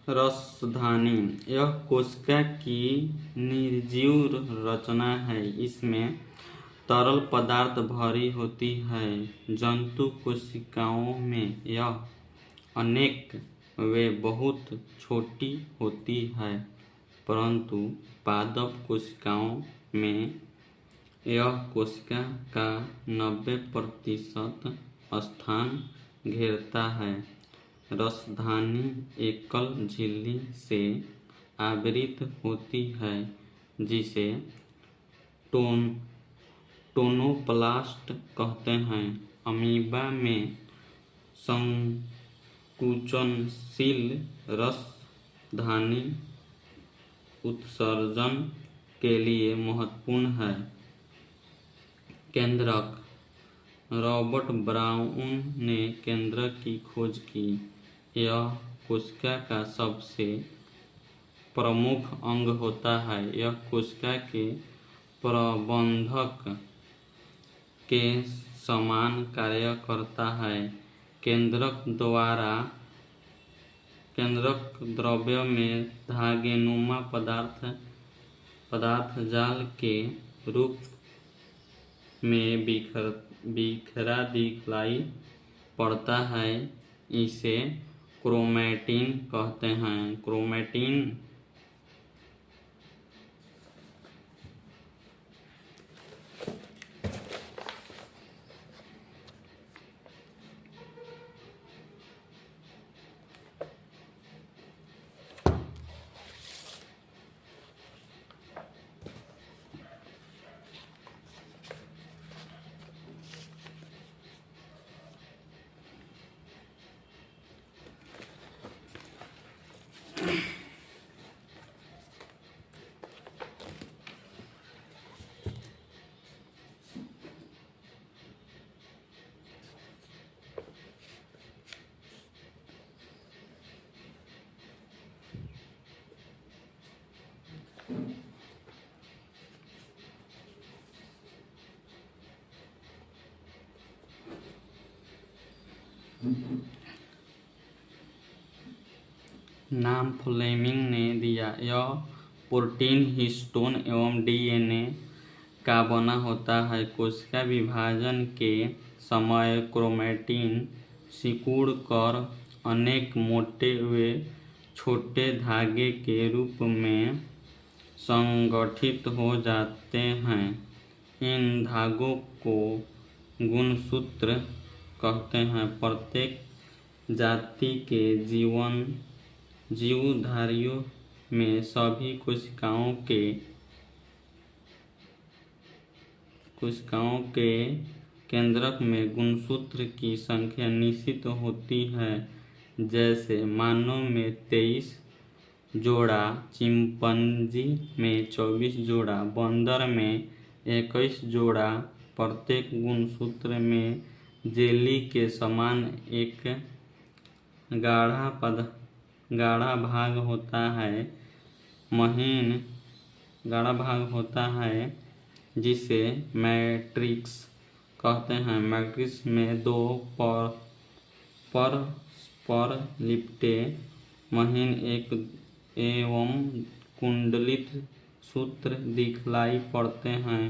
रसधानी यह कोशिका की निर्जीव रचना है। इसमें तरल पदार्थ भरी होती है। जंतु कोशिकाओं में यह अनेक वे बहुत छोटी होती है, परंतु पादप कोशिकाओं में यह कोशिका का 90% स्थान घेरता है। रसधानी एकल झिल्ली से आवृत होती है, जिसे टोनोप्लास्ट कहते हैं। अमीबा में संकुचनशील रसधानी उत्सर्जन के लिए महत्वपूर्ण है। केंद्रक रॉबर्ट ब्राउन ने केंद्रक की खोज की। यह कोशिका का सबसे प्रमुख अंग होता है। यह कोशिका के प्रबंधक के समान कार्य करता है। केंद्रक द्रव्य में धागेनुमा पदार्थ जाल के रूप में बिखरा दिखलाई पड़ता है। इसे क्रोमैटिन कहते हैं। क्रोमैटिन नाम फ्लेमिंग ने दिया। यह प्रोटीन, हिस्टोन एवं डीएनए का बना होता है। कोशिका विभाजन के समय क्रोमैटिन सिकुड़ कर अनेक मोटे व छोटे धागे के रूप में संगठित हो जाते हैं। इन धागों को गुणसूत्र कहते हैं। प्रत्येक जाति के जीवधारियों में सभी कोशिकाओं के केंद्रक में गुणसूत्र की संख्या निश्चित होती है। जैसे मानव में 23 जोड़ा, चिंपैंजी में 24 जोड़ा, बंदर में 21 जोड़ा। प्रत्येक गुणसूत्र में जेली के समान एक गाढ़ा भाग होता है। महीन गाढ़ा भाग होता है जिसे मैट्रिक्स कहते हैं। मैट्रिक्स में 2 परस्पर लिपटे महीन एवं कुंडलित सूत्र दिखलाई पड़ते हैं,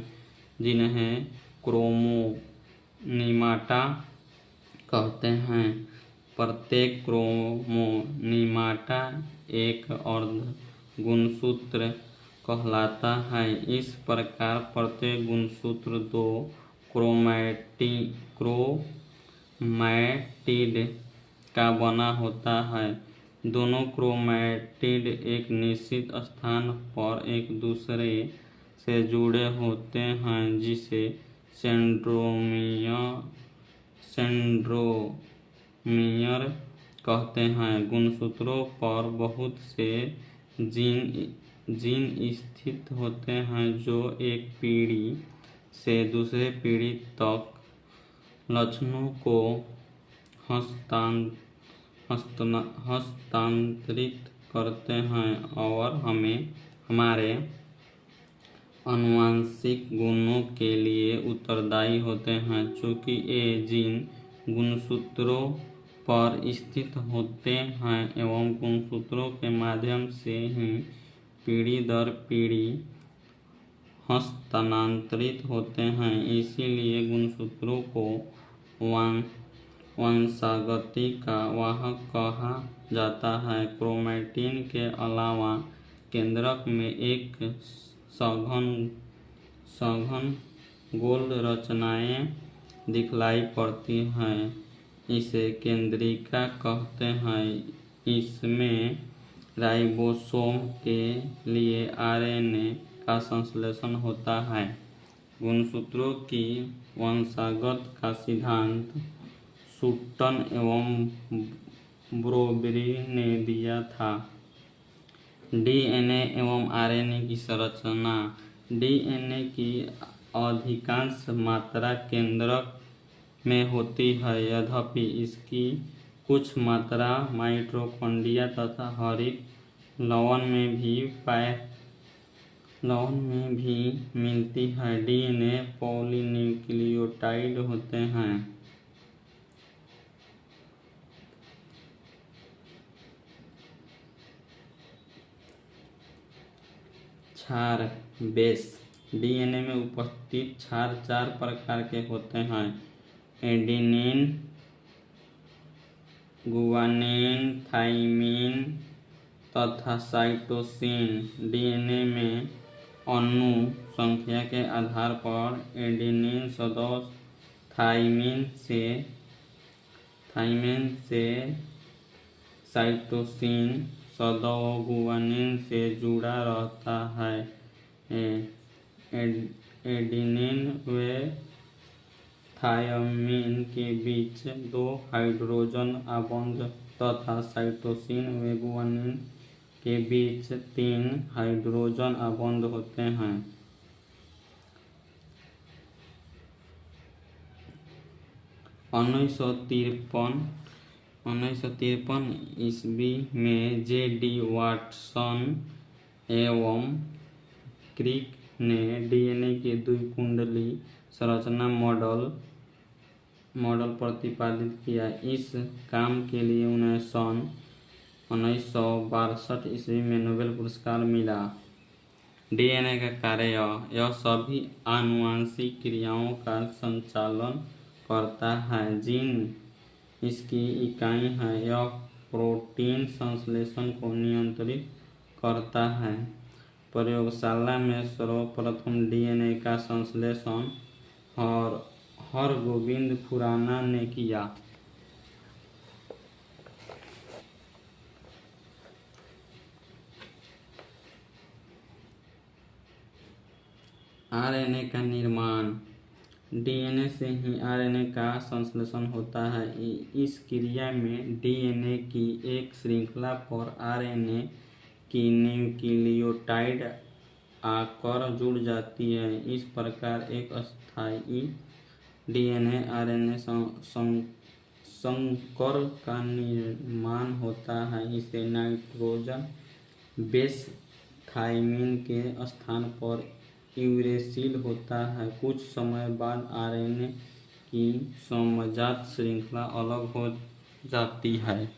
जिन्हें क्रोमोनीमाटा कहते हैं। प्रत्येक क्रोमोनीमाटा एक अर्ध गुणसूत्र कहलाता है। इस प्रकार प्रत्येक गुणसूत्र 2 क्रोमैटिड का बना होता है। दोनों क्रोमैटिड एक निश्चित स्थान पर एक दूसरे से जुड़े होते हैं, जिसे सेंट्रोमियर कहते हैं। गुणसूत्रों पर बहुत से जीन स्थित होते हैं, जो एक पीढ़ी से दूसरे पीढ़ी तक लक्षणों को हस्तांतरित करते हैं और हमारे आनुवंशिक गुणों के लिए उत्तरदायी होते हैं। चूंकि ये जीन गुणसूत्रों पर स्थित होते हैं एवं गुणसूत्रों के माध्यम से ही पीढ़ी दर पीढ़ी हस्तांतरित होते हैं। इसीलिए गुणसूत्रों को वंशागति का वाहक कहा जाता है। क्रोमैटिन के अलावा केंद्रक में एक सघन गोल रचनाएं दिखलाई पड़ती हैं। इसे केंद्रिका कहते हैं। इसमें राइबोसोम के लिए आरएनए का संश्लेषण होता है। गुणसूत्रों की वंशागत का सिद्धांत सुट्टन एवं ब्रोबेरी ने दिया था। डीएनए एवं आरएनए की संरचना। डीएनए की अधिकांश मात्रा केंद्रक में होती है, यद्यपि इसकी कुछ मात्रा माइटोकॉन्ड्रिया तथा हरित लवण में भी मिलती है। डीएनए पॉलीन्यूक्लियोटाइड होते हैं। क्षार बेस। डीएनए में उपस्थित क्षार 4 प्रकार के होते हैं: एडेनिन, गुआनिन, थाइमिन तथा साइटोसिन। डीएनए में अणु संख्या के आधार पर एडेनिन सदैव थाइमिन से, साइटोसिन सदैव गुआनिन से जुड़ा रहता है। एडेनिन व थायमिन के बीच 2 हाइड्रोजन आबंध तथा साइटोसिन व गुआनिन के बीच 3 हाइड्रोजन आबंध होते हैं। 1953 ईस्वी में जे.डी. वाटसन एवं क्रिक ने डीएनए की द्विकुंडली संरचना मॉडल प्रतिपादित किया। इस काम के लिए उन्हें सन 1962 ईस्वी में नोबेल पुरस्कार मिला। डीएनए का कार्य। यह सभी आनुवंशिक क्रियाओं का संचालन करता है। जीन इसकी इकाई है। यह प्रोटीन संश्लेषण को नियंत्रित करता है। प्रयोगशाला में सर्वप्रथम डीएनए का संश्लेषण हरगोविंद खुराना ने किया। आरएनए का निर्माण। डीएनए से ही आरएनए का संश्लेषण होता है। इस क्रिया में डीएनए की एक श्रृंखला पर आरएनए की न्यूक्लियोटाइड आकर जुड़ जाती है। इस प्रकार एक स्थायी डीएनए आरएनए संकर का निर्माण होता है। इसे नाइट्रोजन बेस थाइमिन के स्थान पर यूरेसिल होता है। कुछ समय बाद आरएनए की समजात श्रृंखला अलग हो जाती है।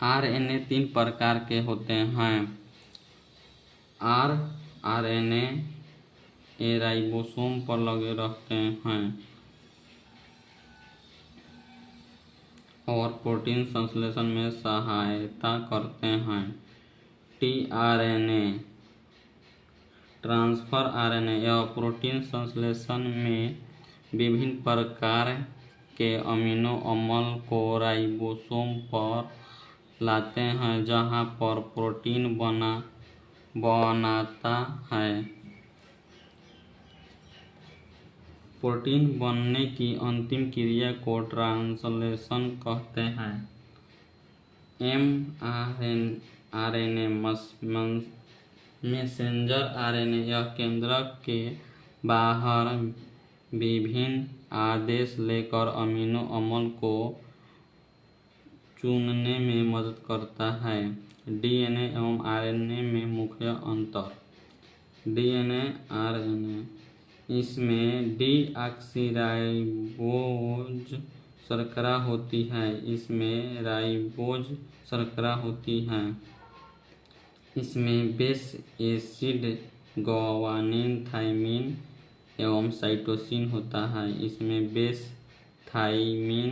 आरएनए 3 प्रकार के होते हैं: आरएनए ये राइबोसोम पर लगे रहते हैं और प्रोटीन संश्लेषण में सहायता करते हैं। टीआरएनए ट्रांसफर आरएनए यह प्रोटीन संश्लेषण में विभिन्न प्रकार के अमीनो अम्ल को राइबोसोम पर लाते हैं, जहां पर प्रोटीन बनाता है। प्रोटीन बनने की अंतिम क्रिया को ट्रांसलेशन कहते हैं। एमआरएनए मैसेंजर आरएनए यह केंद्रक के बाहर विभिन्न आदेश लेकर अमीनो अम्ल को चुनने में मदद करता है। डीएनए एवं आरएनए में मुख्य अंतर। डीएनए आरएनए इसमें डीऑक्सीराइबोज शर्करा होती है। इसमें राइबोज शर्करा होती है। इसमें बेस एसिड ग्वानिन, थायमिन एवं साइटोसिन होता है। इसमें बेस थायमिन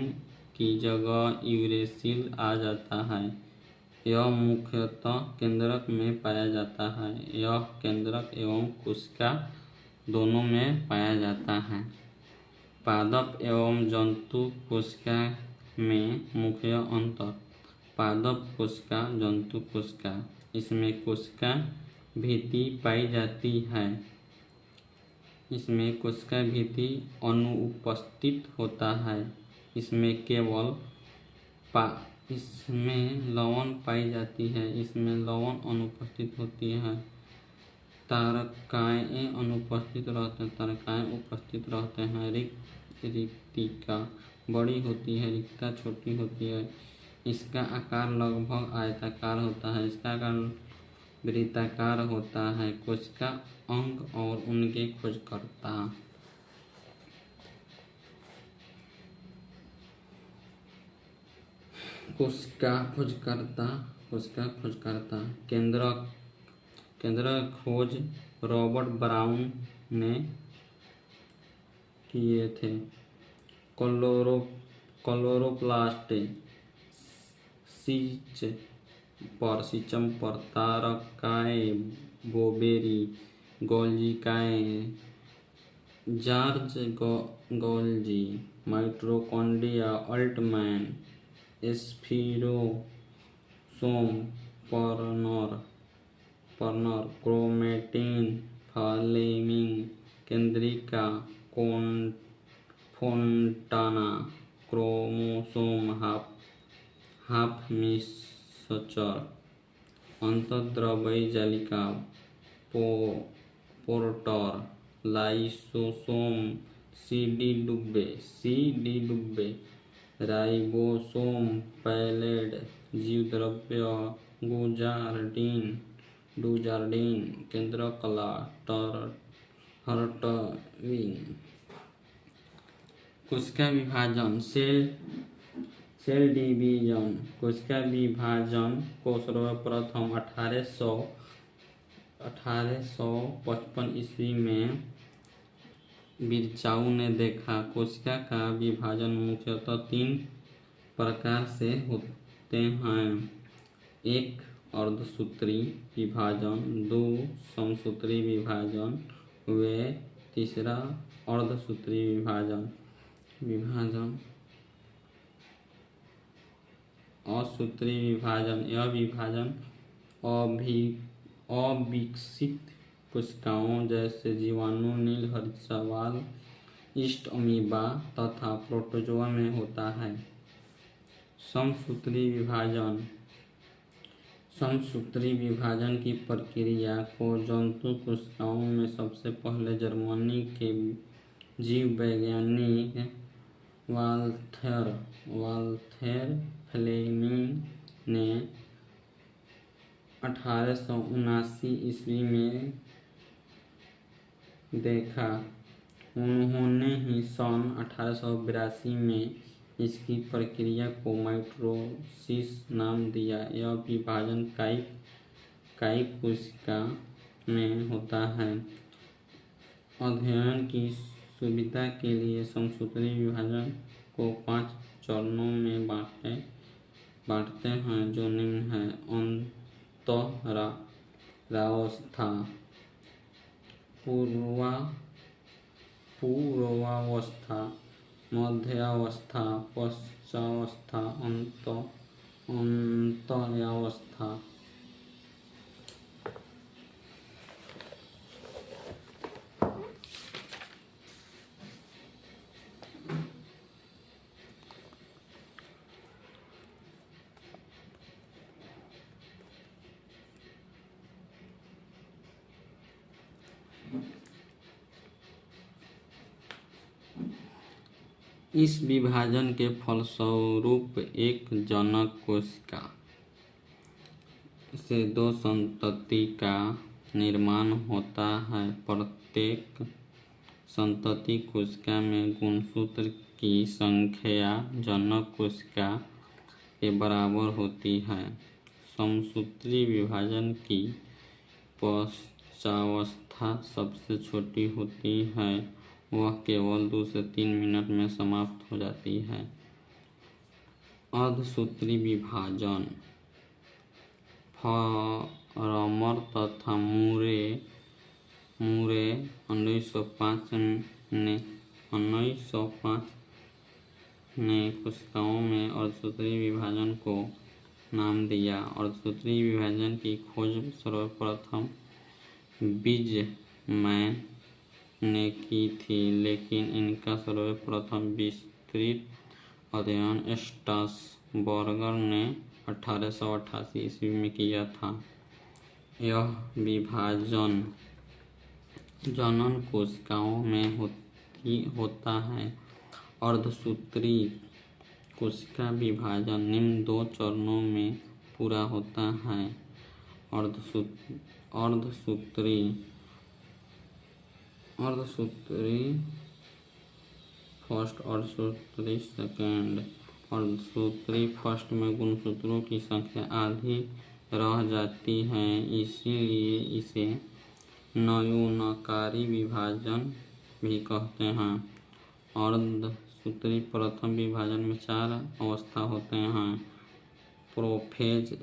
की जगह यूरेसिल आ जाता है। यह मुख्यतः केंद्रक में पाया जाता है। यह केंद्रक एवं कोशिका दोनों में पाया जाता है। पादप एवं जंतु कोशिका में मुख्य अंतर। पादप कोशिका, जंतु कोशिका। इसमें कोशिका भित्ति पाई जाती है। इसमें कोशिका भित्ति अनुपस्थित होता है। इसमें केवल इसमें लवण पाई जाती है। इसमें लवण अनुपस्थित होती है। तारकाएँ अनुपस्थित रहते हैं, तारकाएँ उपस्थित रहते हैं। रिक्तिका बड़ी होती है, रिक्तिका छोटी होती है। इसका आकार लगभग आयताकार होता है। इसका आकार वृत्ताकार होता है। कोशिका अंग और उनके खोजकर्ता। कोशिका खोजकर्ता। केंद्रक खोज रॉबर्ट ब्राउन ने किए थे। क्लोरोप्लास्ट सिचम पर, तारकाएँ बोवेरी, गोल्जिकाएँ George Golgi, mitochondria Altmann, spherosome Perner, chromatin Flemming, केंद्रिका फोन्टाना, क्रोमोसोम हाफ मिक्सचर, अंतर्द्रव्यी जालिका Porter, lysosome C de Duve, ribosome Palade, जीवद्रव्य डुजार्डिन, केंद्रकला हर्टविग। कोशिका विभाजन, सेल डिवीजन। कोशिका विभाजन को सर्वप्रथम 1855 ईस्वी में बिरचाउ ने देखा। कोशिका का विभाजन मुख्यतः 3 प्रकार से होते हैं। 1 अर्धसूत्री विभाजन, 2 समसूत्री विभाजन व 3 अर्धसूत्री विभाजन। असूत्री विभाजन, यह विभाजन अविकसित कोशिकाओं जैसे जीवाणु, नील हरितशैवाल, ईस्ट अमीबा तथा प्रोटोजोआ में होता है। समसूत्री विभाजन की प्रक्रिया को जंतु कोशिकाओं में सबसे पहले जर्मनी के जीव वैज्ञानिक वाल्थेर फ्लेमिंग ने 1879 ईस्वी में देखा। उन्होंने ही सन 1882 में इसकी प्रक्रिया को माइटोसिस नाम दिया। यह विभाजन कायिक कोशिका में होता है। अध्ययन की सुविधा के लिए समसूत्री विभाजन को 5 चरणों में बांटते हैं, जो निम्न है। अंतरावस्था, पूर्वावस्था, मध्यावस्था, पश्चावस्था, अंतरावस्था। इस विभाजन के फलस्वरूप एक जनक कोशिका से 2 संतति का निर्माण होता है। प्रत्येक संतति कोशिका में गुणसूत्र की संख्या जनक कोशिका के बराबर होती है। समसूत्री विभाजन की पश्चावस्था सबसे छोटी होती है, वह केवल 2 से 3 मिनट में समाप्त हो जाती है। अर्धसूत्री विभाजन फॉरमर तथा मूरे 1905 ने कोशिकाओं में अर्धसूत्री विभाजन को नाम दिया। अर्धसूत्री विभाजन की खोज सर्वप्रथम बीजमैन ने की थी, लेकिन इनका सर्वप्रथम विस्तृत अध्ययन स्ट्रासबर्गर ने 1888 ईस्वी में किया था। यह विभाजन जनन कोशिकाओं में होता है। अर्धसूत्री कोशिका विभाजन निम्न 2 चरणों में पूरा होता है। अर्धसूत्री फर्स्ट, अर्धसूत्री सेकेंड। अर्धसूत्री फर्स्ट में गुणसूत्रों की संख्या आधी रह जाती है, इसीलिए इसे न्यूनकारी विभाजन भी कहते हैं। अर्धसूत्री प्रथम विभाजन में 4 अवस्था होते हैं: प्रोफेज,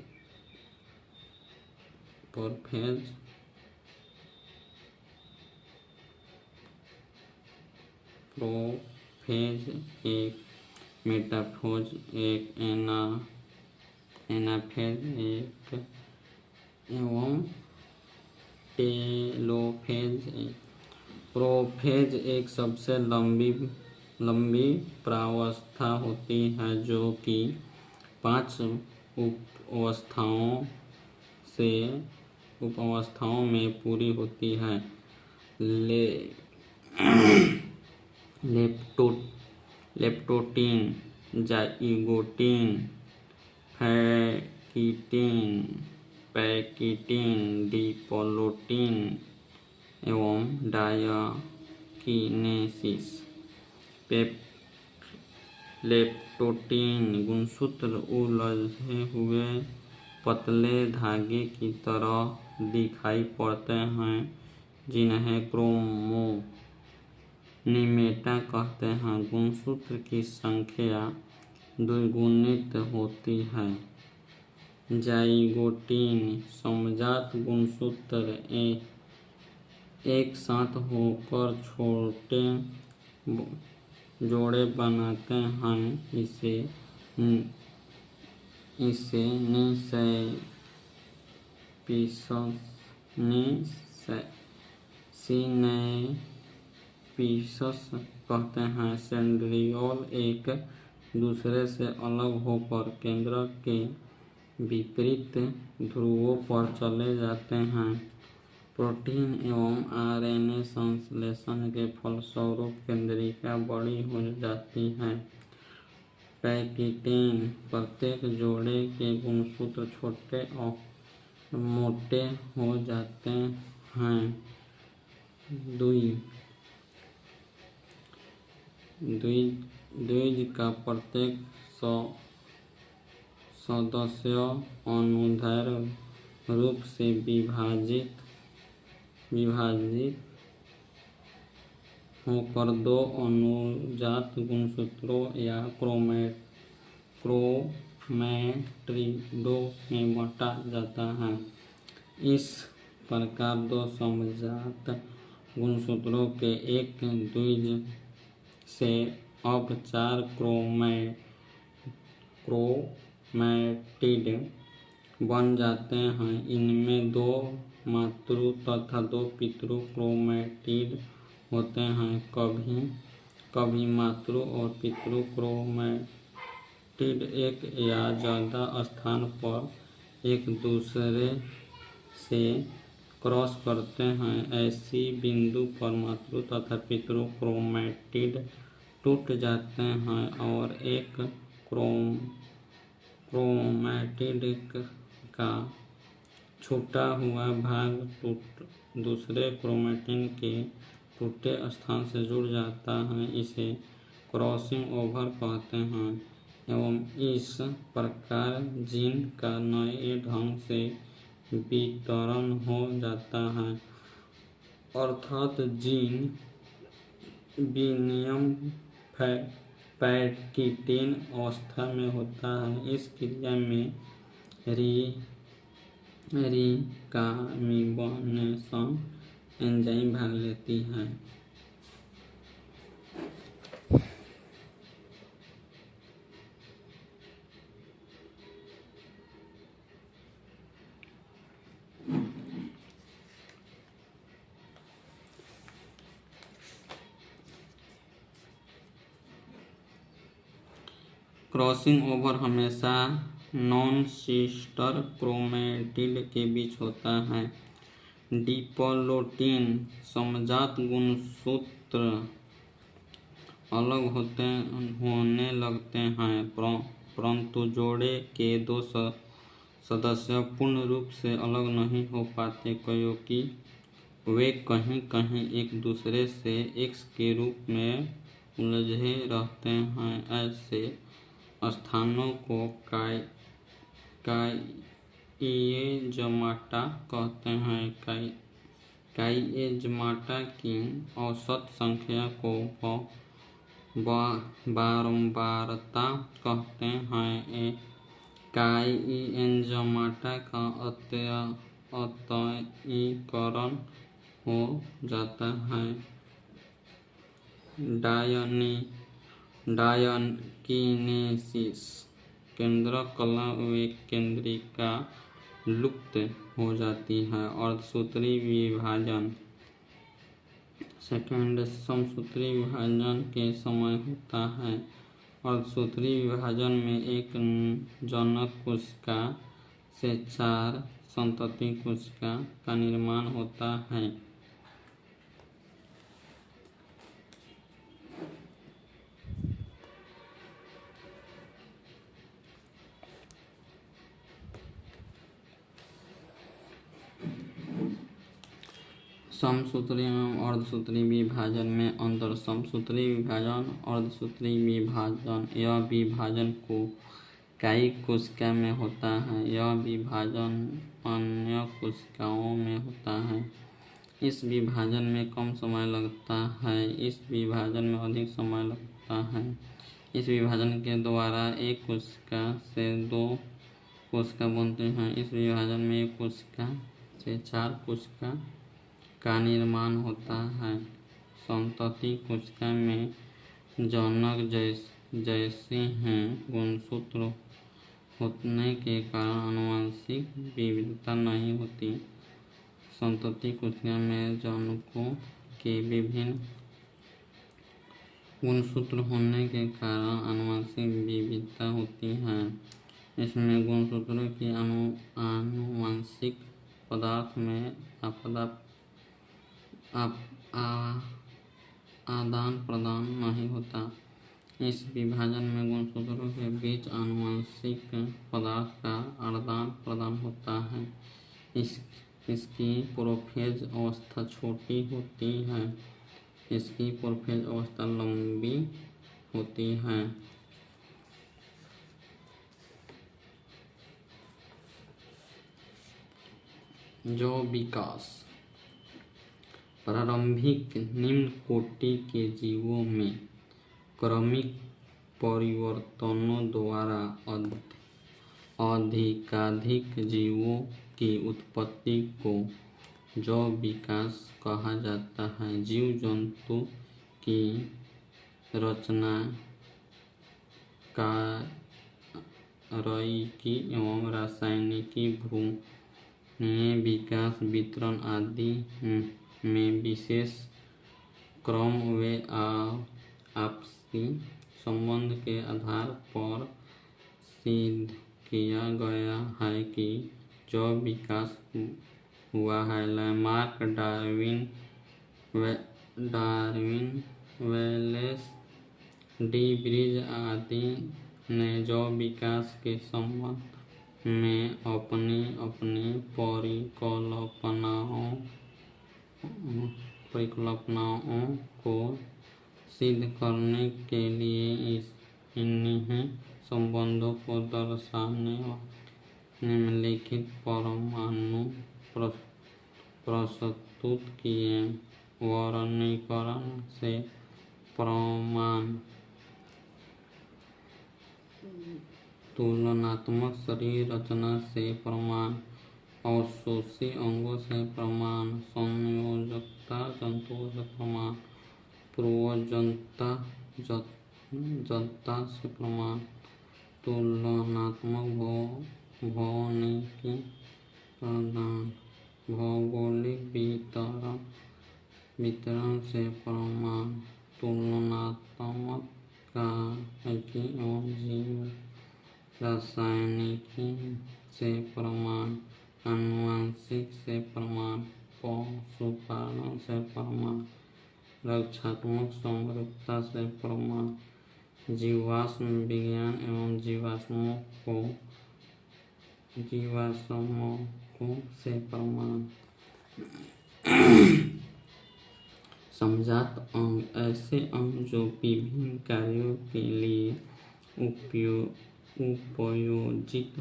एक, मेटाफेज एक, एनाफेज एक एवं टेलोफेज एक। प्रोफेज एक सबसे लंबी प्रावस्था होती है, जो कि 5 उप-अवस्थाओं में पूरी होती है: लेप्टोटीन, जाइगोटीन, पैकिटीन, डिप्लोटीन एवं डायकिनेसिस। लेप्टोटीन गुणसूत्र उलझे हुए पतले धागे की तरह दिखाई पड़ते हैं, जिन्हें क्रोमोनीमेटा कहते हैं। गुणसूत्र की संख्या द्विगुणित होती है। जाइगोटीन समजात गुणसूत्र एक साथ होकर छोटे जोड़े बनाते हैं। इसे सिनैपिस कहते हैं। सेंट्रियोल एक दूसरे से अलग होकर केंद्रक के विपरीत ध्रुवों पर चले जाते हैं। प्रोटीन एवं आरएनए संश्लेषण के फलस्वरूप केंद्रिका बड़ी हो जाती है। पैकिटीन प्रत्येक जोड़े के गुणसूत्र छोटे और मोटे हो जाते हैं। द्विज का प्रत्येक सदस्य अनुदैर्घ्य रूप से विभाजित होकर 2 अनुजात गुणसूत्रों या क्रोमैटिडों में बांटा जाता है। इस प्रकार 2 समजात गुणसूत्रों के एक द्विज से अब 4 क्रोमैटिड बन जाते हैं। इनमें 2 मातृ तथा 2 पितृ क्रोमैटिड होते हैं। कभी मातृ और पितृ क्रोमैटिड एक या ज़्यादा स्थान पर एक दूसरे से क्रॉस करते हैं। ऐसी बिंदु पर मातृ तथा पितृ क्रोमैटिड टूट जाते हैं और एक क्रोमैटिड का छूटा हुआ भाग दूसरे क्रोमैटिन के टूटे स्थान से जुड़ जाता है, इसे क्रॉसिंग ओवर कहते हैं, एवं इस प्रकार जीन का नए ढंग से वितरण हो जाता है, अर्थात जीन विनिमय पैकिटिन अवस्था में होता है। इस क्रिया में रिकाम्बिनेशन एंजाइम भाग लेती है। क्रॉसिंग ओवर हमेशा नॉन सिस्टर क्रोमेटिड के बीच होता है। डिप्लोइडिन समजात गुणसूत्र अलग होने लगते हैं, परंतु जोड़े के दो सदस्य पूर्ण रूप से अलग नहीं हो पाते, क्योंकि वे कहीं कहीं एक दूसरे से एक्स के रूप में उलझे रहते हैं। ऐसे स्थानों को काइएजमाटा कहते हैं। काइएजमाटा की औसत संख्या को बारंबारता कहते हैं। काइएजमाटा का अतःकरण हो जाता है। डायकिनेसिस केंद्रकला व केंद्रिका लुप्त हो जाती है। अर्धसूत्री विभाजन समसूत्री विभाजन के समय होता है। अर्धसूत्री विभाजन में एक जनक कोशिका से 4 संतति कोशिका का निर्माण होता है। समसूत्री एवं अर्धसूत्री विभाजन में अंतर। समसूत्री विभाजन, अर्धसूत्री विभाजन। यह विभाजन कोशिकाई कोशिका में होता है। यह विभाजन अन्य कोशिकाओं में होता है। इस विभाजन में कम समय लगता है, इस विभाजन में अधिक समय लगता है। इस विभाजन के द्वारा एक कोशिका से 2 कोशिका बनती हैं। इस विभाजन में एक कोशिका से 4 कोशिका का निर्माण होता है। संतति कोशिका में जनक जैसे हैं गुणसूत्र होने के कारण आनुवंशिक विविधता नहीं होती। संतति कोशिका में जनकों के विभिन्न गुणसूत्र होने के कारण आनुवंशिक विविधता होती है। इसमें गुणसूत्रों की आनुवंशिक पदार्थ में आदान प्रदान नहीं होता। इस विभाजन में गुणसूत्रों के बीच आनुवंशिक पदार्थ का आदान प्रदान होता है। इसकी प्रोफेज अवस्था छोटी होती है, इसकी प्रोफेज अवस्था लंबी होती है। जो विकास प्रारंभिक निम्न कोटि के जीवों में क्रमिक परिवर्तनों द्वारा अधिकाधिक जीवों की उत्पत्ति को जैव विकास कहा जाता है। जीव जंतु की रचना कार्यिकी एवं रासायनिकी, भ्रूणीय विकास, वितरण आदि में विशेष क्रम व आपसी संबंध के आधार पर सिद्ध किया गया है कि जैव विकास हुआ है। Lamarck, Darwin, Wallace, de Vries आदि ने जैव विकास के संबंध में अपनी अपनी परिकल्पनाओं को सिद्ध करने के लिए इन्हीं संबंधों को दर्शाने वाले निम्नलिखित परमाणु प्रस्तुत किए। वर्गीकरण से प्रमाण। तुलनात्मक शरीर रचना से प्रमाण। अवशोषी अंगों से प्रमाण। संयोजकता जंतुओं से प्रमाण। पूर्वजनता से प्रमाण। तुलनात्मक भौगोलिकी प्रदान। भौगोलिक वितरण से प्रमाण। तुलनात्मक कार्बनिकी एवं जीव रासायनिकी से प्रमाण। आनुवंशिक से प्रमाण। पशुपालन से प्रमाण। रक्षात्मक समरूपता से प्रमाण। जीवाश्म विज्ञान एवं जीवाश्मों से प्रमाण। समजात अंग ऐसे अंग जो विभिन्न कार्यों के लिए उपयोजित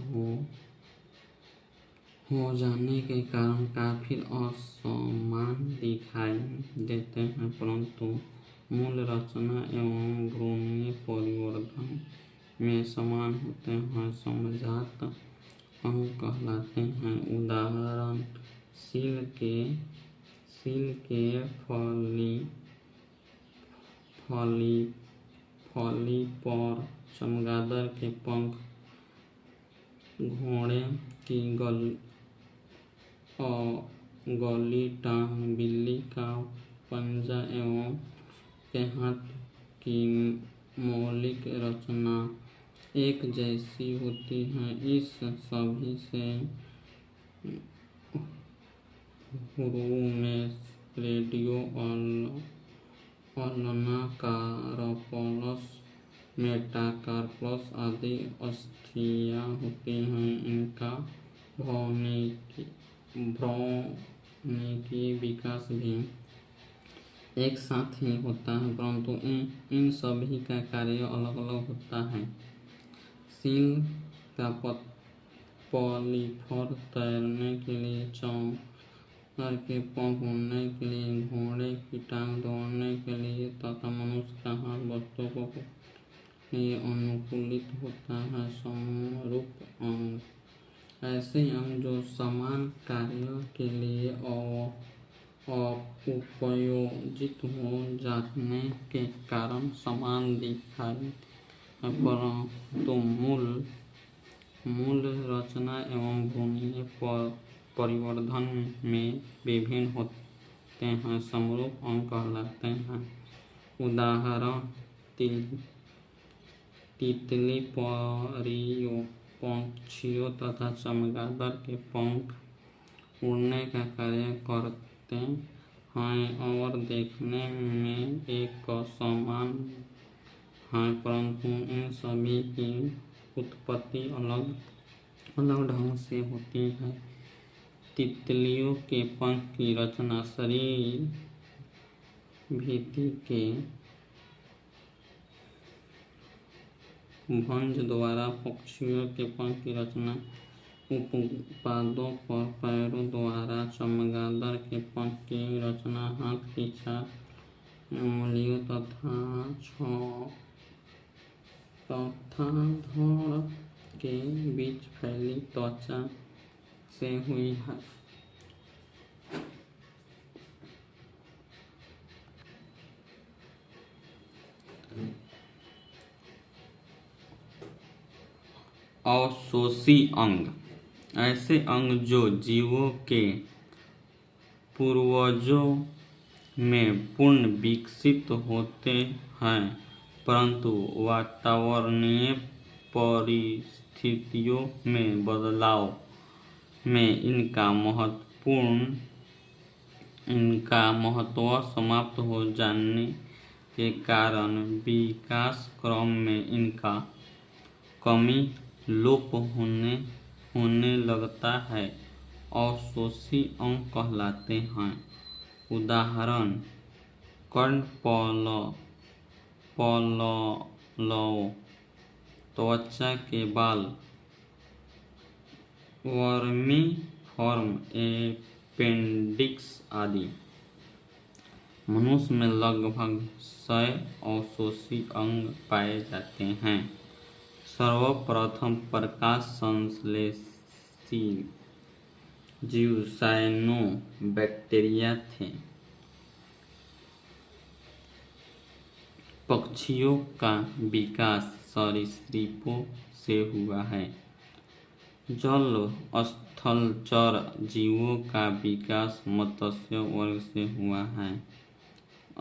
हो जाने के कारण काफी असमान दिखाई देते हैं, परंतु मूल रचना एवं भ्रूणीय परिवर्धन में समान होते हैं। समजात अंग कहलाते हैं। उदाहरण सील के फली पर, चमगादड़ के पंख, घोड़े की गली टांग, बिल्ली का पंजा एवं के हाथ की मौलिक रचना एक जैसी होती है। इस सभी से हुरू में रेडियो अल्ना, कार्पल्स, मेटाकार्पस आदि अस्थियां होती हैं। इनका भ्रूणिकी विकास भी एक साथ ही होता है, परंतु इन सभी का कार्य अलग अलग होता है। सील का पॉलीफर तैरने के लिए, चमगादड़ के पंख उड़ने के लिए, घोड़े की टांग दौड़ने के लिए तथा मनुष्य का हाथ वस्तुओं को पकड़ने के लिए अनुकूलित होता है। समरूप अंग ऐसे अंग जो समान कार्य के लिए उपयोजित हो जाने के कारण समान दिखाई, परंतु मूल रचना एवं भ्रूणीय परिवर्धन में विभिन्न होते हैं, समरूप अंग कहलाते हैं। उदाहरण तितली, पक्षियों तथा चमगादड़ के पंख उड़ने का कार्य करते हैं और देखने में एक समान हैं, परंतु इन सभी की उत्पत्ति अलग अलग ढंग से होती है। तितलियों के पंख की रचना शरीर भित्ति के भंज द्वारा, पक्षियों के पंख की रचना उपपादों पर पैरों द्वारा, चमगादड़ के पंख की रचना हाथ की छाप, उंगलियों तथा धड़ के बीच फैली त्वचा से हुई है। अवशोषी अंग ऐसे अंग जो जीवों के पूर्वजों में पूर्ण विकसित होते हैं, परंतु वातावरणीय परिस्थितियों में बदलाव में इनका महत्व समाप्त हो जाने के कारण विकास क्रम में इनका कमी लोप होने लगता है। अवशोषी अंग कहलाते हैं। उदाहरण कर्णपल्लव, त्वचा के बाल, वर्मीफॉर्म, एपेंडिक्स आदि। मनुष्य में लगभग 100 अवशोषी अंग पाए जाते हैं। सर्वप्रथम प्रकाश संश्लेषी जीव साइनोबैक्टीरिया थे। पक्षियों का विकास सरीसृपों से हुआ है। जल स्थलचर जीवों का विकास मत्स्य वर्ग से हुआ है।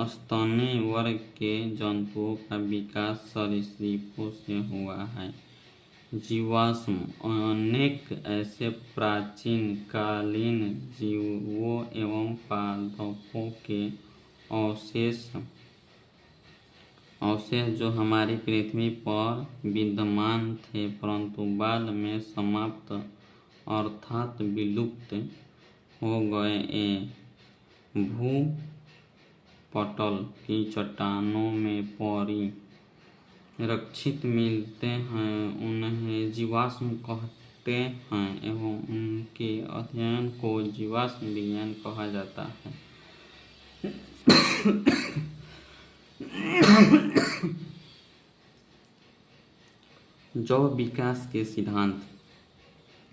स्तनी वर्ग के जंतुओं का विकास सरीसृपों से हुआ है। जीवाश्म अनेक ऐसे प्राचीन कालीन जीवों एवं पादपों के अवशेष जो हमारी पृथ्वी पर विद्यमान थे परंतु बाद में समाप्त अर्थात विलुप्त हो गए, भूपटल की चट्टानों में परिरक्षित मिलते हैं, उन्हें जीवाश्म कहते हैं एवं उनके अध्ययन को जीवाश्म विज्ञान कहा जाता है। जैव विकास के सिद्धांत।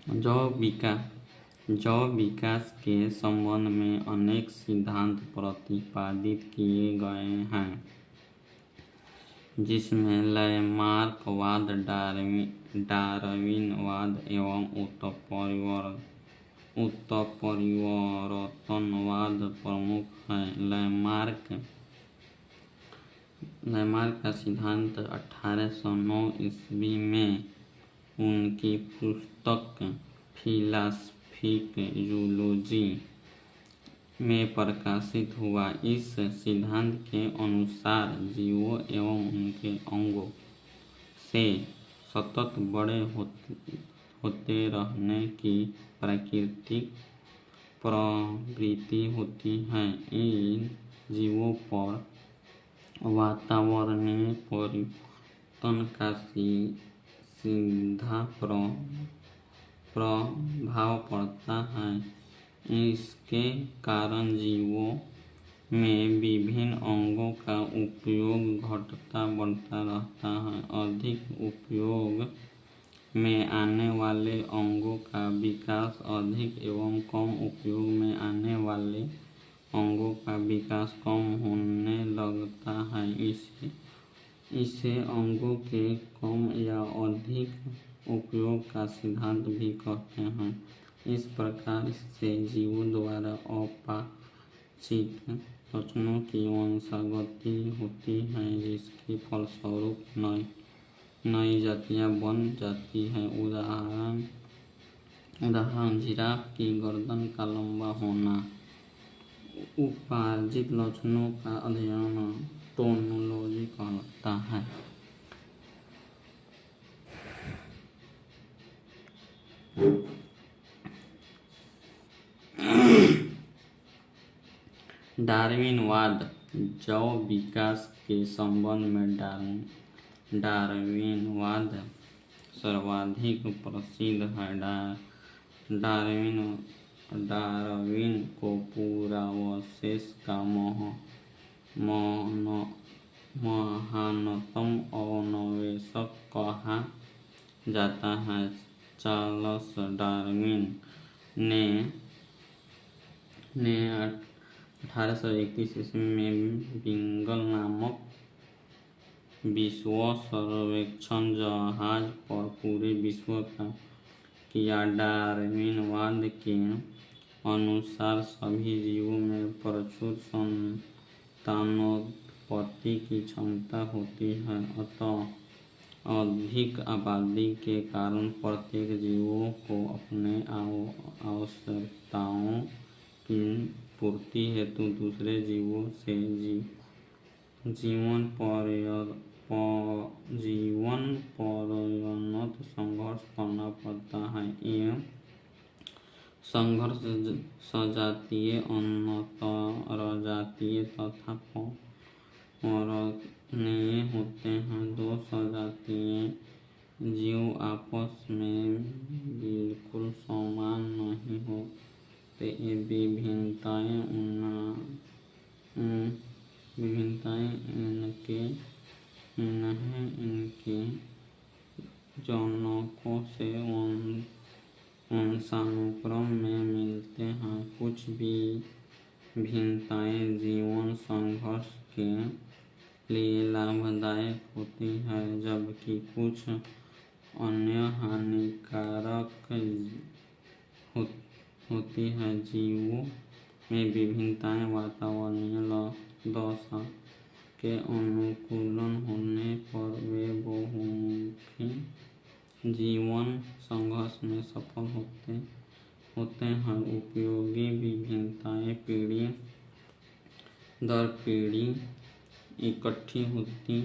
जैव विकास के संबंध में अनेक सिद्धांत प्रतिपादित किए गए हैं, जिसमें लैमार्कवाद, डार्विनवाद एवं उत्परिवर्तनवाद प्रमुख हैं। लैमार्क का सिद्धांत 1809 ईस्वी में उनकी पुस्तक फिलॉसफिक जूलॉजी में प्रकाशित हुआ। इस सिद्धांत के अनुसार जीवों एवं उनके अंगों से सतत बड़े होते रहने की प्राकृतिक प्रवृत्ति होती है। इन जीवों पर वातावरणीय परिवर्तन का सीधा प्रभाव पड़ता है। इसके कारण जीवों में विभिन्न अंगों का उपयोग घटता बढ़ता रहता है। अधिक उपयोग में आने वाले अंगों का विकास अधिक एवं कम उपयोग में आने वाले अंगों का विकास कम होने लगता है। इसे अंगों के कम या अधिक उपयोग का सिद्धांत भी कहते हैं। इस प्रकार से जीवों द्वारा अपाचित लक्षणों की वंशागति होती है, जिसके फलस्वरूप नई जातियां बन जाती हैं। उदाहरण जिराफ की गर्दन का लंबा होना। उपार्जित लक्षणों का अध्ययन टोनोलॉजी कहलाता है। डार्विनवाद। जैव विकास के संबंध में डार्विनवाद सर्वाधिक प्रसिद्ध है। डार्विन को पुरावशेष का महानतम अन्वेषक कहा जाता है। चार्ल्स डार्विन ने 1831 ईस्वी में बीगल नामक विश्व सर्वेक्षण जहाज पर पूरे विश्व का किया। डार्विनवाद के अनुसार सभी जीवों में प्रचुर संतानोत्पत्ति की क्षमता होती है, अतः अधिक आबादी के कारण प्रत्येक जीवों को अपने आवश्यकताओं की पूर्ति हेतु दूसरे जीवों से जीवन पर्यंत संघर्ष करना पड़ता है। यह संघर्ष सजातीय परजातीय तथा परनीय होते हैं। दो सजातीय जीव आपस में बिल्कुल समान नहीं होते। ये विभिन्नताएं इन्हें इनके जनकों से वंशानुक्रम में मिलते हैं। कुछ भिन्नताएं जीवन संघर्ष के लिए लाभदायक होती हैं, जबकि कुछ अन्य हानिकारक होती हैं। जीवों में विभिन्नताएं वातावरणीय दशा के अनुकूल होने पर वे बहुमुखी जीवन संघर्ष में सफल होते हैं। उपयोगी विभिन्नताएं पीढ़ी दर पीढ़ी इकट्ठी होती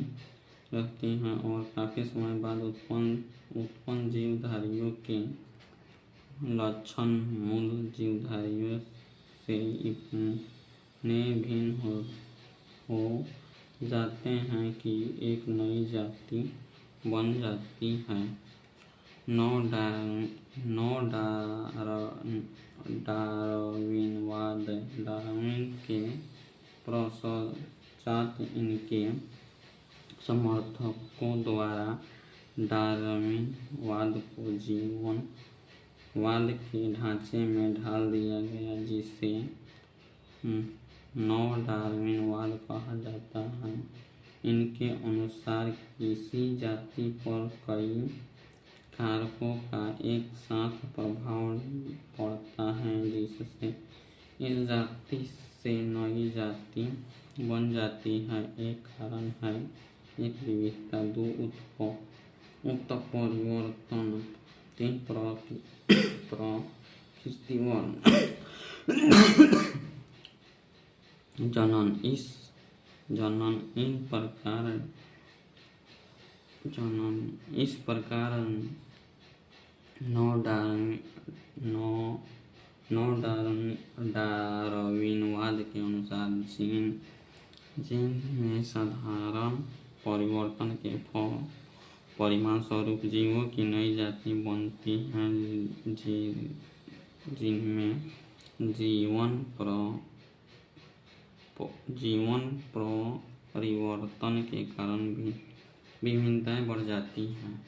रहती हैं और काफी समय बाद उत्पन्न जीवधारियों के लक्षण मूल जीवधारियों से इतने भिन्न हो जाते हैं कि एक नई जाति बन जाती है। डार्विनवाद। डार्विन के पश्चात इनके समर्थकों द्वारा डार्विनवाद को जीवनवाद के ढांचे में ढाल दिया गया, जिसे नव-डार्विनवाद कहा जाता है। इनके अनुसार किसी जाति पर कई कारकों का एक साथ प्रभाव पड़ता है, जिससे इस जाति से नई जाति बन जाती है। एक कारण है एक विविधता, दो उत्परिवर्तन, तीन प्रकृतिवर्ण जनन। इस प्रकार डार्विनवाद के अनुसार जीन में साधारण परिवर्तन के परिणाम स्वरूप जीवों की नई जाति बनती है, जिनमें जीवन परिवर्तन के कारण भी विभिन्नताएं बढ़ जाती हैं।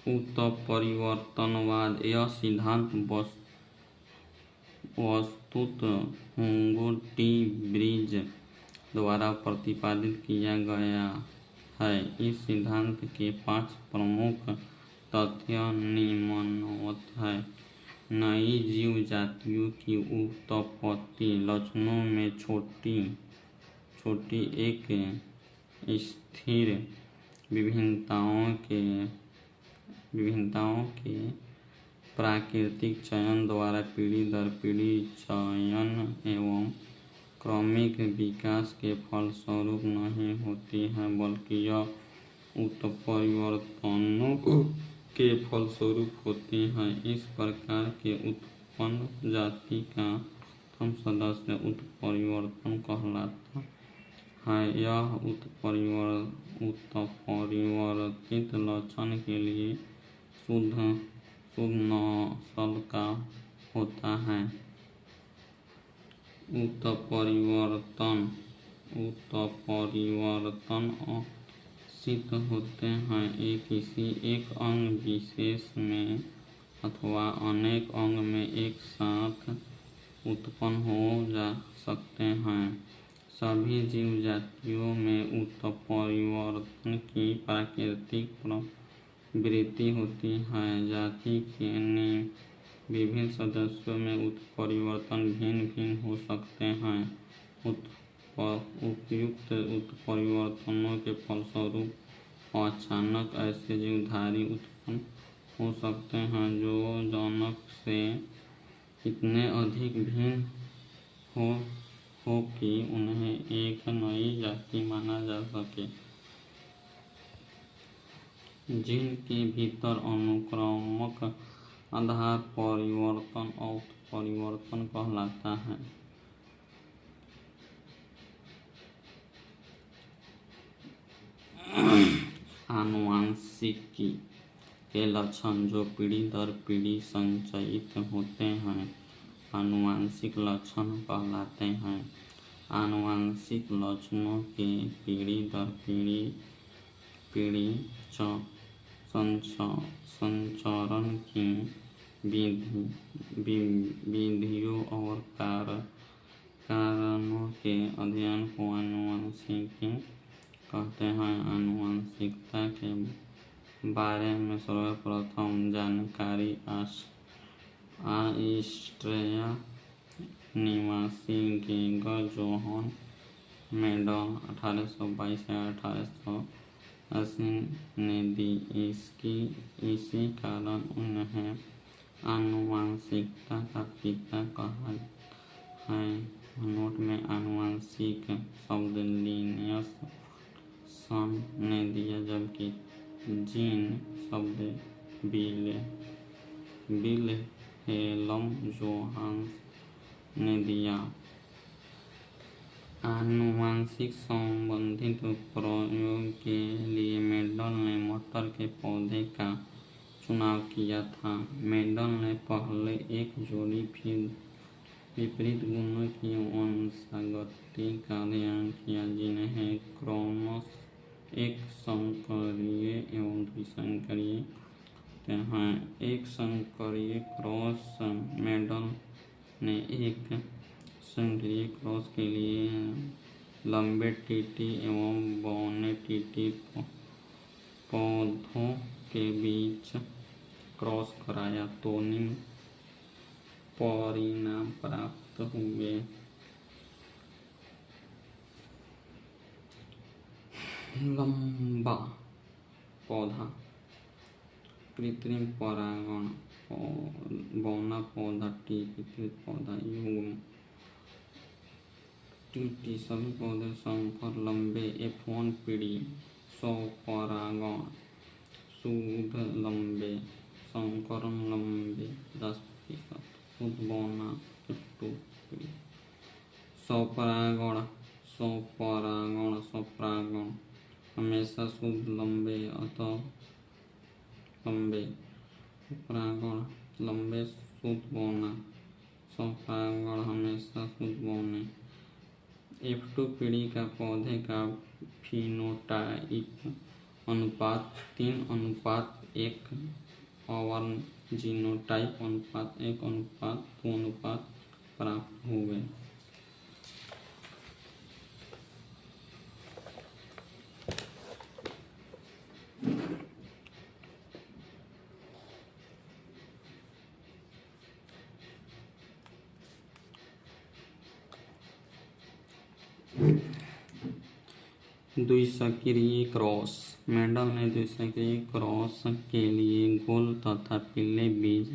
उत्परिवर्तनवाद। यह सिद्धांत वस्तुतः हुगो टी. ब्रिज द्वारा प्रतिपादित किया गया है। इस सिद्धांत के 5 प्रमुख तथ्य निम्नवत हैं। नई जीव जातियों की उत्पत्ति लक्षणों में छोटी एक स्थिर विभिन्नताओं के प्राकृतिक चयन द्वारा पीढ़ी दर पीढ़ी चयन एवं क्रमिक विकास के फलस्वरूप नहीं होती है, बल्कि यह उत्परिवर्तनों के फलस्वरूप होती है। इस प्रकार के उत्पन्न जाति का प्रथम सदस्य उत्परिवर्तन कहलाता है। यह उत्परिवर्तित लक्षण के लिए शुद्ध नस्ल का होता है। उत्परिवर्तन सिद्ध होते हैं। ये किसी एक अंग विशेष में अथवा अनेक अंग में एक साथ उत्पन्न हो जा सकते हैं। सभी जीव जातियों में उत्परिवर्तन की प्राकृतिक प्रवृत्ति होती है। जाति के विभिन्न सदस्यों में उत्परिवर्तन भिन्न हो सकते हैं। उपयुक्त उत्परिवर्तनों के फलस्वरूप अचानक ऐसे जीवधारी उत्पन्न हो सकते हैं जो जनक से इतने अधिक भिन्न हो कि उन्हें एक नई जाति माना जा सके। जीन के भीतर अनुक्रमक आधार परिवर्तन उत्परिवर्तन कहलाता है। आनुवांशिकी के लक्षण जो पीढ़ी दर पीढ़ी संचयित होते हैं आनुवांशिक लक्षण कहलाते हैं। आनुवांशिक लक्षणों के पीढ़ी दर पीढ़ी संचरण की विधियों और कारणों के अध्ययन को आनुवंशिकी कहते हैं। आनुवंशिकता के बारे में सर्वप्रथम जानकारी ऑस्ट्रिया निवासी गेगर जोहान मेंडल 1822 से 1880 ने दी। इसी कारण उन्हें आनुवंशिकता का पिता कहा है। नोट में आनुवंशिक शब्द लिनियस सन ने दिया जबकि जीन शब्द विल्हेल्म जोहान्स ने दिया। आनुवंशिक संबंधित प्रयोग के लिए मेंडल ने मटर के पौधे का चुनाव किया था। मेंडल ने पहले एक जोड़ी फिर विपरीत गुणों की वंशागति का अध्ययन किया जिन्हें क्रॉस एक संकरीय एवं द्विसंकरीय कहते हैं। एक संकरीय क्रॉस मेंडल ने एक संकरीय क्रॉस के लिए लंबे टीटी एवं बौने टीटी पौधों के बीच क्रॉस कराया तो निम्न परिणाम प्राप्त हुए। लंबा पौधा कृत्रिम परागण बौना पौधा टीपीकृत पौधा युग्म टीटी सभी पौधे संकर लंबे F1 पीढ़ी 100% शुद्ध लंबे संकरण लंबे 10% शुद्ध बौना F2 पीढ़ी स्वपरागण हमेशा शुद्ध लंबे अतः लंबे परागण लंबे शुद्ध बौना स्वपरागण हमेशा शुद्ध बौने। F2 पीढ़ी का पौधे का फिनोटाइप अनुपात 3:1 और जीनोटाइप अनुपात 1:2 अनुपात प्राप्त हुए। द्विसंकरीय क्रॉस मेंडल ने द्विसंकरीय क्रॉस के लिए गोल तथा पीले बीज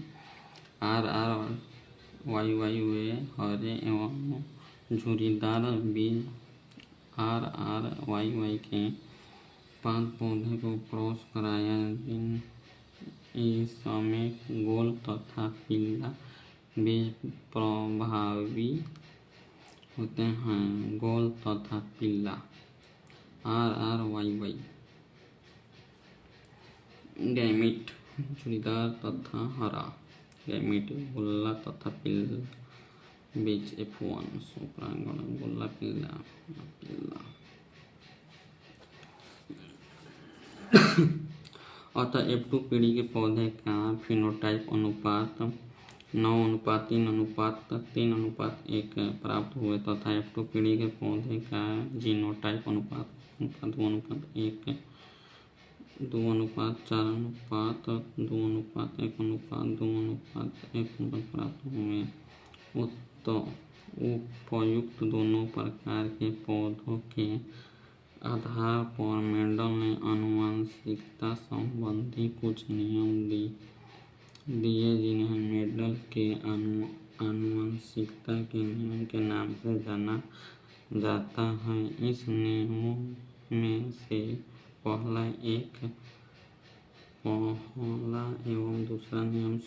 RRYY हुए हरे एवं झुर्रीदार बीज RRYY के पात पौधे को क्रॉस कराया। इसमें गोल तथा पीला बीज प्रभावी होते हैं। गोल तथा पीला RRYY गैमीट झुर्रीदार तथा हरा गैमीट गोला तथा पीला बीज F1 स्वपरागण गोला पीला अतः F2 पीढ़ी के पौधे का फिनोटाइप अनुपात 9:3:3:1 प्राप्त हुए तथा F2 पीढ़ी के पौधे का जीनोटाइप अनुपात 2:1 2:4:2:1:2:1 प्राप्त हुए। उपयुक्त दोनों प्रकार के पौधों के आधार पर मेंडल ने आनुवंशिकता संबंधी कुछ नियम दिए जिन्हें मेंडल के आनुवंशिकता के नियम के नाम से जाना जाता है। इस नियमों में से पहला एक पहला एवं दूसरा नियम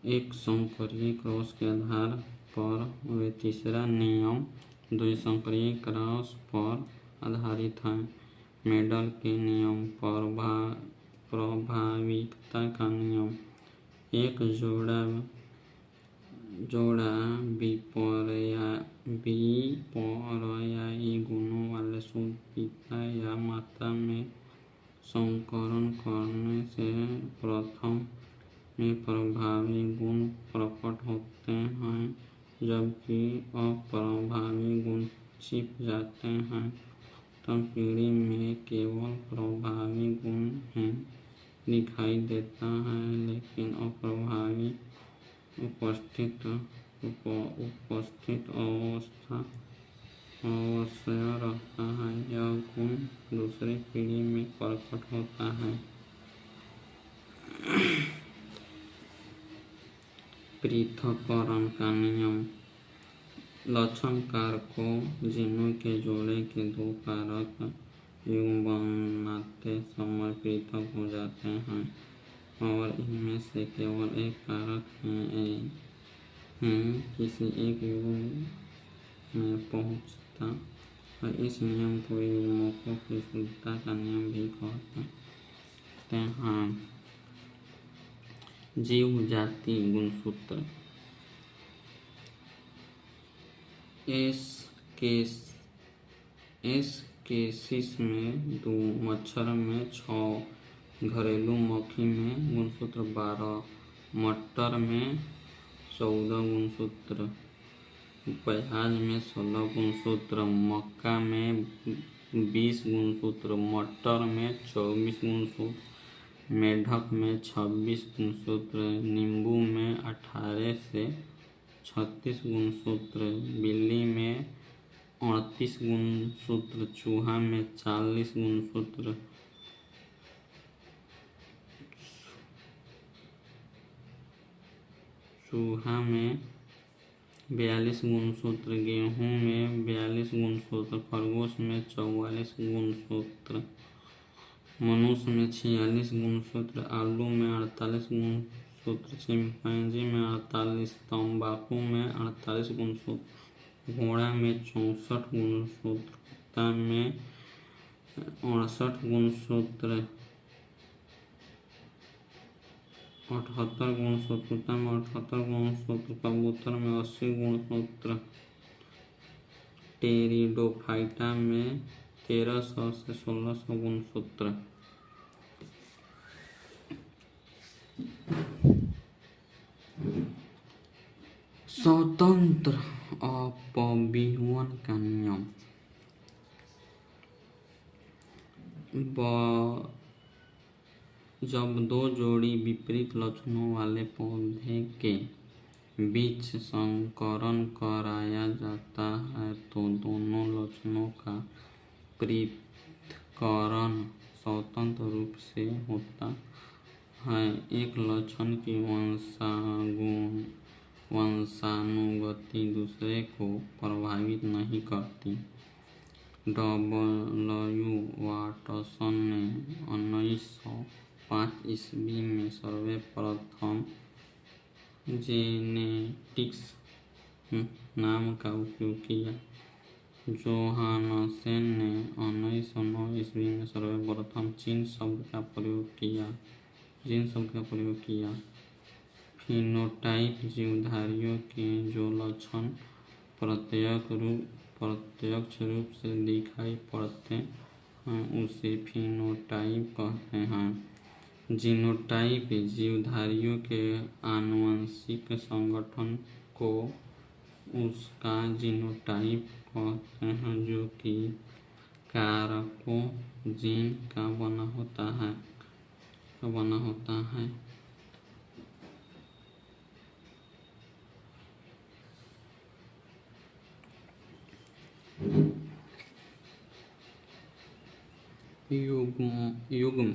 एक संकरीय क्रॉस के आधार पर व तीसरा नियम द्विसंकरीय क्रॉस पर आधारित है। मेंडल के नियम प्रभाविकता का नियम एक जोड़ा विपर्यायी गुणों वाले शुद्ध पिता या माता में संकरण करने से प्रथम में प्रभावी गुण प्रकट होते हैं जबकि अप्रभावी गुण छिप जाते हैं। तब पीढ़ी में केवल प्रभावी गुण ही दिखाई देता है लेकिन अप्रभावी उपस्थित अवश्य रहता है। यह गुण दूसरी पीढ़ी में प्रकट होता है। पृथक्करण का नियम लक्षण कारकों जीनों के जोड़े के दो कारक युग्म बनाते समय पृथक हो जाते हैं और इनमें से केवल एक कारक किसी एक युग्म में पहुंचता है। इस नियम को युग्मकों की शुद्धता का नियम भी कहते हैं। जीव जाति गुणसूत्र केसिस में 2, मच्छर में 6, घरेलू मक्खी में गुणसूत्र 12, मटर में 14 गुणसूत्र, प्याज में 16 गुणसूत्र, मक्का में 20 गुणसूत्र, मटर में 24 गुणसूत्र, मेढक में 26 गुणसूत्र, नींबू में 18 से 36 गुणसूत्र, बिल्ली में 38 गुणसूत्र, चूहा में 40 गुणसूत्र, चूहा में 42 गुणसूत्र, गेहूं में 42 गुणसूत्र, खरगोश में 44 गुणसूत्र, मनुष्य में 46 गुणसूत्र, आलू में 48 गुणसूत्र, चिंपैंजी में 48, तंबाकू में 48 गुणसूत्र, घोड़ा में 64 गुणसूत्र, कुत्ता में 68 गुणसूत्र, 78 गुणसूत्र, कुत्ता में 78 गुणसूत्र, कबूतर में 80 गुणसूत्र, टेरिडोफाइटा में 1300 से 1600 गुणसूत्र। स्वतंत्र अपव्यूहन का नियम जब दो जोड़ी विपरीत लक्षणों वाले पौधे के बीच संकरण कराया जाता है तो दोनों लक्षणों का पृथक्करण स्वतंत्र रूप से होता है। एक लक्षण की वंशानुगति दूसरे को प्रभावित नहीं करती। डब्ल्यू वाटसन ने 1905 ईस्वी में सर्वप्रथम जेनेटिक्स नाम का उपयोग किया। जोहानसेन ने 1909 ईस्वी में सर्वप्रथम जीन शब्द का प्रयोग किया। फिनोटाइप जीवधारियों के जो लक्षण प्रत्यक्ष रूप से दिखाई पड़ते हैं उसे फिनोटाइप कहते हैं। जीनोटाइप जीवधारियों के आनुवंशिक संगठन को उसका जीनोटाइप कहते हैं जो कि कारकों जीन का बना होता है। युग्म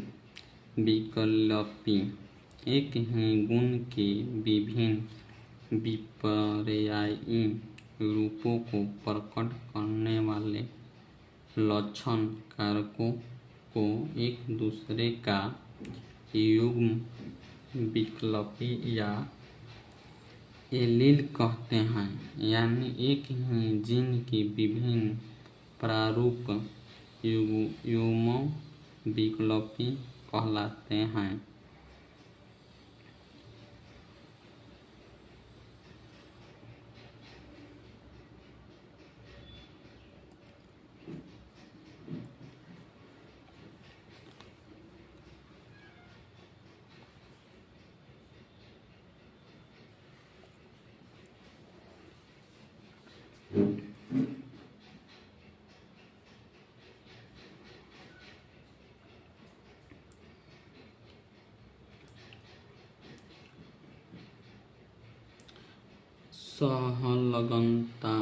विकल्पी एक ही गुण के विभिन्न विपर्यायी रूपों को प्रकट करने वाले लक्षण कारकों को एक दूसरे का युग्म विकल्पी या एलील कहते हैं, यानी एक ही जीन की विभिन्न प्रारूप युग्म विकल्पी कहलाते हैं। सहलगनता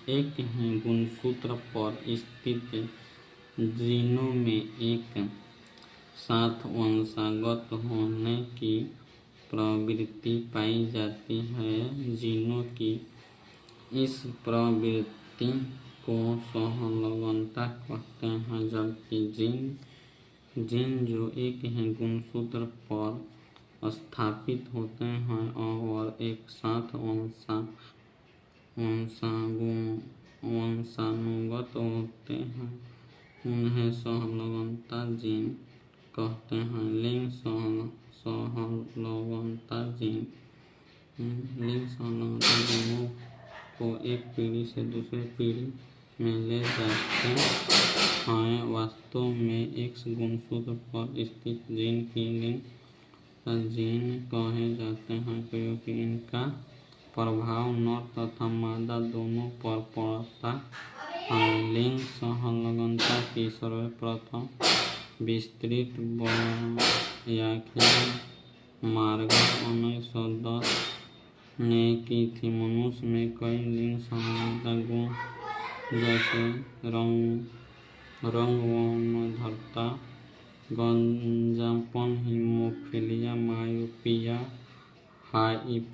एक ही गुणसूत्र पर स्थित जीनों में एक साथ वंशागत होने की प्रवृत्ति पाई जाती है। जीनों की इस प्रवृत्ति को सहलगनता कहते हैं, जबकि जीन जो एक ही गुणसूत्र पर स्थापित होते हैं और एक साथ वंशानुगत होते हैं, उन्हें सहलगनता जीन कहते हैं। लिंग सहलगनता जीनों को एक पीढ़ी से दूसरे पीढ़ी में ले जाते हैं। वास्तव में एक्स गुणसूत्र पर स्थित जीन की लिंग जीन कहे जाते हैं, क्योंकि इनका प्रभाव नर तथा मादा दोनों पर पड़ता है। लिंग सहलगनता की सर्वप्रथम विस्तृत व्याख्या मार्गन 1910 ने की थी। मनुष्य में कई लिंग सहलगनता गुण जैसे रंगवर्णधरता, गंजापन, हीमोफीलिया, मायोपिया, हाइपरटाइपोसिस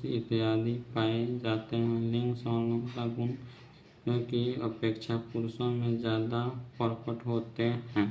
इत्यादि पाए जाते हैं। लिंग सहलगनता गुण की अपेक्षा पुरुषों में ज़्यादा प्रकट होते हैं।